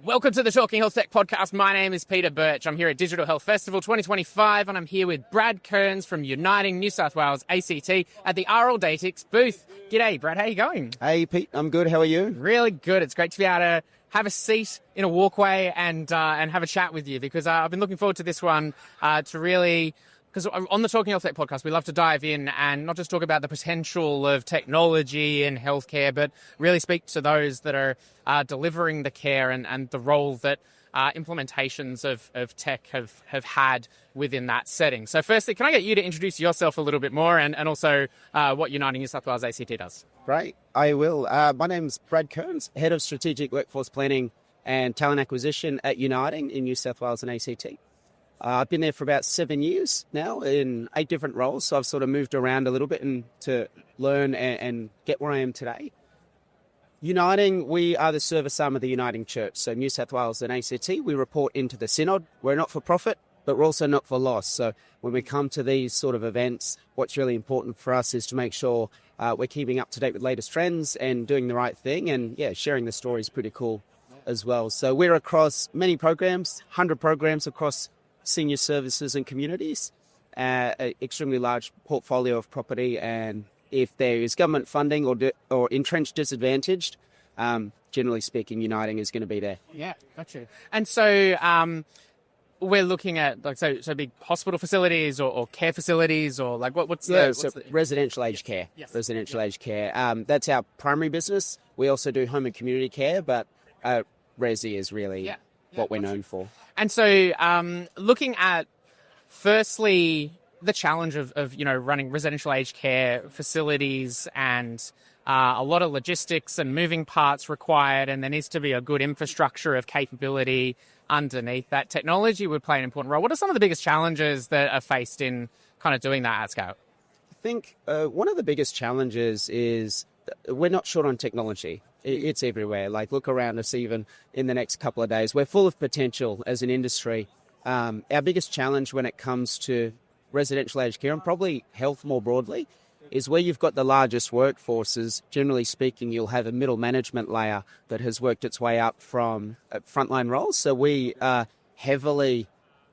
Welcome to the Talking HealthTech podcast. My name is Peter Birch. I'm here at Digital Health Festival 2025, and I'm here with Brad Kearns from Uniting NSW.ACT at the RLDatix booth. G'day, Brad. How are you going? Hey, Pete. I'm good. How are you? Really good. It's great to be able to have a seat in a walkway and have a chat with you, because I've been looking forward to this one to really... Because on the Talking HealthTech podcast, we love to dive in and not just talk about the potential of technology in healthcare, but really speak to those that are delivering the care and the role that implementations of tech have had within that setting. So firstly, can I get you to introduce yourself a little bit more and also what Uniting NSW.ACT does? Great. I will. My name's Brad Kearns, Head of Strategic Workforce Planning and Talent Acquisition at Uniting in New South Wales and ACT. I've been there for about 7 years now in 8 different roles, so I've sort of moved around a little bit and to learn and get where I am today. Uniting, we are the service arm of the Uniting Church, so New South Wales and ACT. We report into the Synod. We're not for profit, but we're also not for loss. So when we come to these sort of events, what's really important for us is to make sure we're keeping up to date with latest trends and doing the right thing, and sharing the story is pretty cool as well. So we're across many programs, 100 programs across senior services and communities, an extremely large portfolio of property, and if there is government funding or entrenched disadvantaged, generally speaking, Uniting is going to be there. Yeah, gotcha. And so we're looking at so big hospital facilities or care facilites, or like what's the residential aged care. Yes. Residential aged care. That's our primary business. We also do home and community care, but resi is really what we're known for. And so looking at, firstly, the challenge of running residential aged care facilities and a lot of logistics and moving parts required, and there needs to be a good infrastructure of capability underneath that. Technology would play an important role. What are some of the biggest challenges that are faced in kind of doing that at scale? I think one of the biggest challenges is we're not short on technology. It's everywhere. Like, look around us even in the next couple of days. We're full of potential as an industry. Our biggest challenge when it comes to residential aged care, and probably health more broadly, is where you've got the largest workforces. Generally speaking, you'll have a middle management layer that has worked its way up from frontline roles. So we are heavily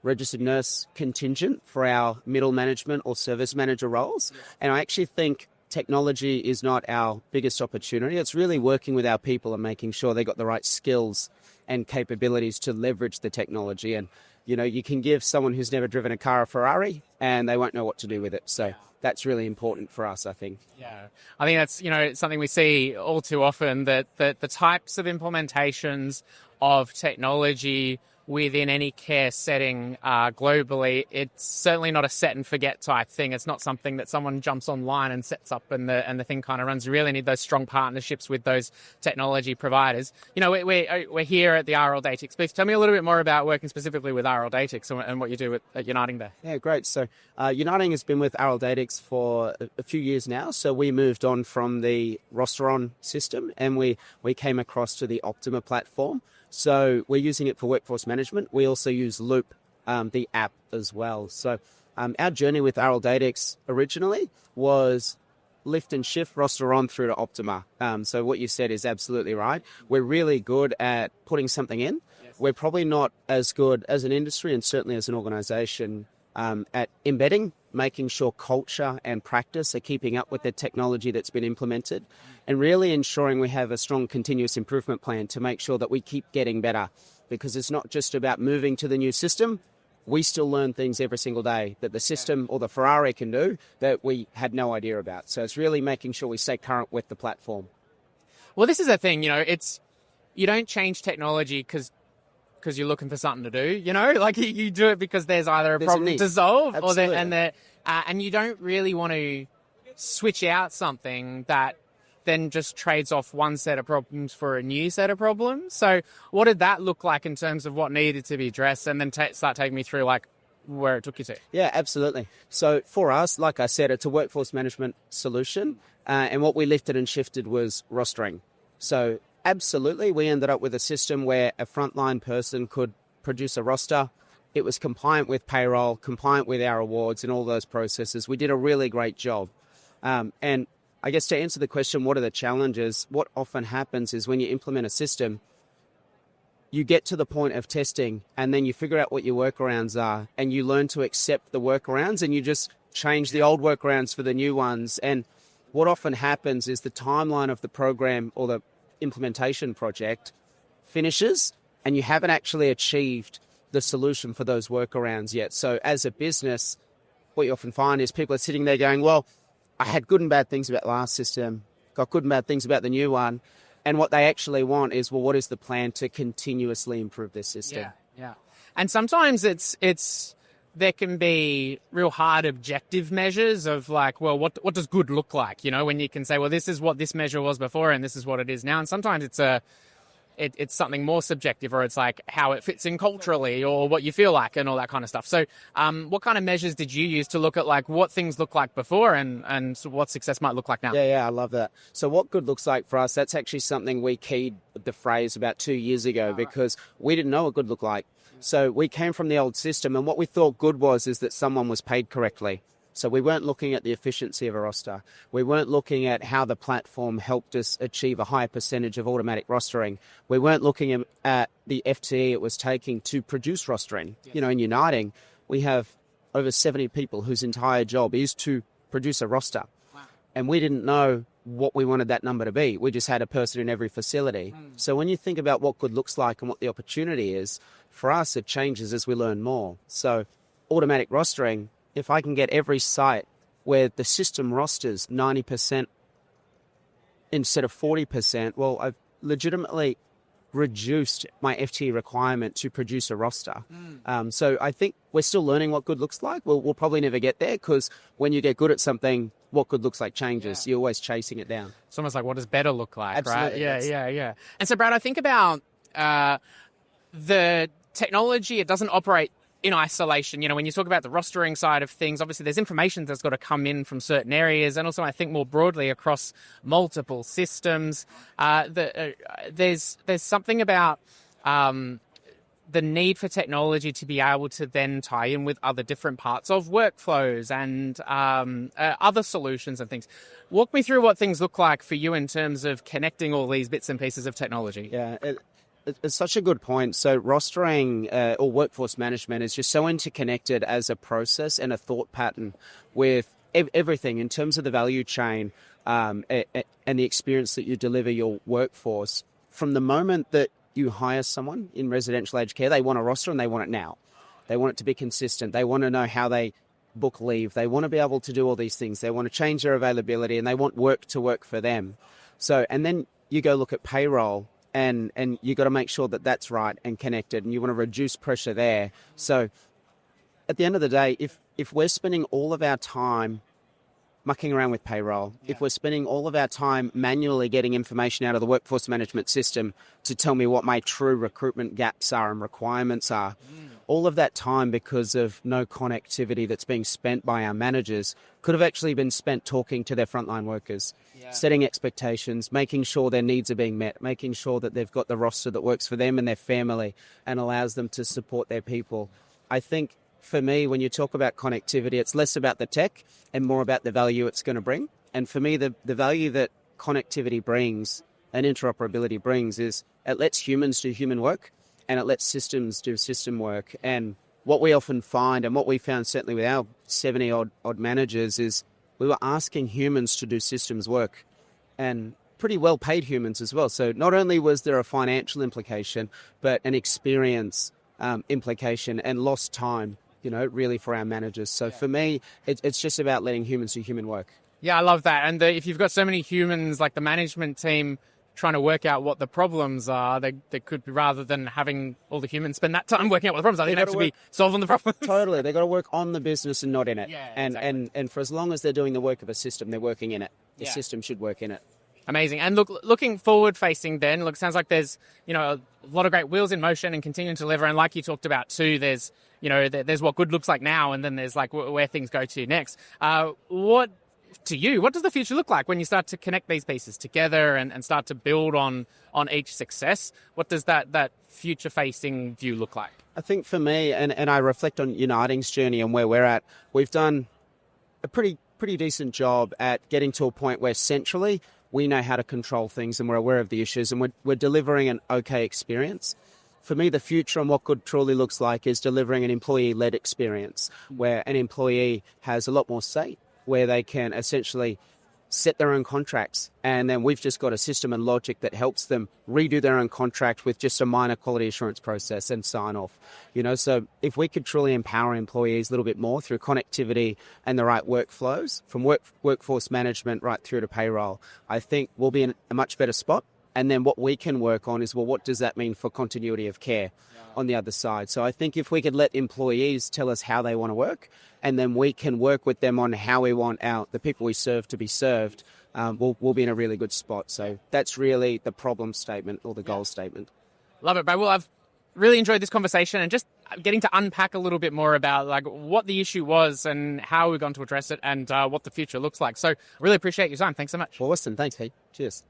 registered nurse contingent for our middle management or service manager roles. And I actually think technology is not our biggest opportunity. It's really working with our people and making sure they got the right skills and capabilities to leverage the technology. And, you can give someone who's never driven a car a Ferrari and they won't know what to do with it. So that's really important for us, I think. Yeah, I think that's, something we see all too often, that the types of implementations of technology within any care setting globally, it's certainly not a set and forget type thing. It's not something that someone jumps online and sets up and the thing kind of runs. You really need those strong partnerships with those technology providers. We're here at the RLDatix booth. Tell me a little bit more about working specifically with RLDatix and what you do at Uniting there. Yeah, great. So Uniting has been with RLDatix for a few years now. So we moved on from the roster-on system and we came across to the Optima platform. So we're using it for workforce management. We also use Loop, the app as well. So our journey with RLDatix originally was lift and shift roster on through to Optima. So what you said is absolutely right. We're really good at putting something in. Yes. We're probably not as good as an industry and certainly as an organization at embedding, making sure culture and practice are keeping up with the technology that's been implemented, and really ensuring we have a strong continuous improvement plan to make sure that we keep getting better, because it's not just about moving to the new system. We still learn things every single day that the system or the Ferrari can do that we had no idea about. So it's really making sure we stay current with the platform. Well, this is the thing, you don't change technology because you're looking for something to do, you do it because there's either a problem to solve, and you don't really want to switch out something that then just trades off one set of problems for a new set of problems. So what did that look like in terms of what needed to be addressed, and then start taking me through where it took you to? Yeah, absolutely. So for us, like I said, it's a workforce management solution, and what we lifted and shifted was rostering. So absolutely, we ended up with a system where a frontline person could produce a roster. It was compliant with payroll, compliant with our awards and all those processes. We did a really great job. And I guess to answer the question, what are the challenges? What often happens is when you implement a system, you get to the point of testing and then you figure out what your workarounds are and you learn to accept the workarounds and you just change the old workarounds for the new ones. And what often happens is the timeline of the program or the implementation project finishes and you haven't actually achieved the solution for those workarounds yet. So as a business, what you often find is people are sitting there going, well, I had good and bad things about the last system, got good and bad things about the new one. And what they actually want is, well, what is the plan to continuously improve this system? Yeah. And sometimes there can be real hard objective measures of like, well, what does good look like? You know, when you can say, well, this is what this measure was before and this is what it is now. And sometimes it's something more subjective, or it's like how it fits in culturally or what you feel like and all that kind of stuff. So what kind of measures did you use to look at like what things look like before and what success might look like now? Yeah, I love that. So what good looks like for us, that's actually something we keyed the phrase about 2 years ago because we didn't know what good looked like. So we came from the old system and what we thought good is that someone was paid correctly. So we weren't looking at the efficiency of a roster. We weren't looking at how the platform helped us achieve a higher percentage of automatic rostering. We weren't looking at the FTE it was taking to produce rostering. Yes. You know, in Uniting, we have over 70 people whose entire job is to produce a roster. Wow. And we didn't know what we wanted that number to be. We just had a person in every facility. So when you think about what good looks like and what the opportunity is, for us, it changes as we learn more. So automatic rostering, if I can get every site where the system rosters 90% instead of 40%, well, I've legitimately reduced my FTE requirement to produce a roster. So I think we're still learning what good looks like. We'll probably never get there because when you get good at something, what good looks like changes. Yeah. You're always chasing it down. It's almost like what does better look like, Absolutely. Right? Yeah. And so, Brad, I think about the technology. It doesn't operate in isolation. You know, when you talk about the rostering side of things, obviously there's information that's got to come in from certain areas, and also I think more broadly across multiple systems. There's something about the need for technology to be able to then tie in with other different parts of workflows and other solutions and things. Walk me through what things look like for you in terms of connecting all these bits and pieces of technology. Yeah. It's such a good point. So rostering or workforce management is just so interconnected as a process and a thought pattern with everything in terms of the value chain and the experience that you deliver your workforce. From the moment that you hire someone in residential aged care, they want a roster and they want it now. They want it to be consistent. They want to know how they book leave. They want to be able to do all these things. They want to change their availability and they want work to work for them. So, and then you go look at payroll. And you got to make sure that that's right and connected, and you want to reduce pressure there. So at the end of the day, if we're spending all of our time mucking around with payroll, if we're spending all of our time manually getting information out of the workforce management system to tell me what my true recruitment gaps are and requirements are, all of that time, because of no connectivity that's being spent by our managers, could have actually been spent talking to their frontline workers, setting expectations, making sure their needs are being met, making sure that they've got the roster that works for them and their family and allows them to support their people. I think for me, when you talk about connectivity, it's less about the tech and more about the value it's going to bring. And for me, the value that connectivity brings and interoperability brings is it lets humans do human work and it lets systems do system work. And what we often find, and what we found certainly with our 70-odd managers, is we were asking humans to do systems work, and pretty well-paid humans as well. So not only was there a financial implication, but an experience implication and lost time, you know, really for our managers. So for me, it's just about letting humans do human work. Yeah, I love that. And if you've got so many humans, like the management team, trying to work out what the problems are, they could be, rather than having all the humans spend that time working out what the problems are, they have to be solving the problems. Totally. They've got to work on the business and not in it. Yeah, and for as long as they're doing the work of a system, they're working in it. The system should work in it. Amazing. And looking forward facing then, sounds like there's, you know, a lot of great wheels in motion and continuing to deliver. And like you talked about too, there's, you know, there's what good looks like now, and then there's like where things go to next. What does the future look like when you start to connect these pieces together and start to build on each success? What does that future-facing view look like? I think for me, and I reflect on Uniting's journey and where we're at, we've done a pretty decent job at getting to a point where centrally we know how to control things and we're aware of the issues and we're delivering an okay experience. for me, the future and what good truly looks like is delivering an employee-led experience where an employee has a lot more say, where they can essentially set their own contracts. And then we've just got a system and logic that helps them redo their own contract with just a minor quality assurance process and sign off. So if we could truly empower employees a little bit more through connectivity and the right workflows from workforce management right through to payroll, I think we'll be in a much better spot. And then what we can work on is, well, what does that mean for continuity of care on the other side? So I think if we could let employees tell us how they want to work, and then we can work with them on how we want the people we serve to be served, we'll be in a really good spot. So that's really the problem statement or the goal statement. Love it, Brad. Well, I've really enjoyed this conversation and just getting to unpack a little bit more about like what the issue was and how we're going to address it and what the future looks like. So I really appreciate your time. Thanks so much. Awesome. Thanks, Pete. Cheers.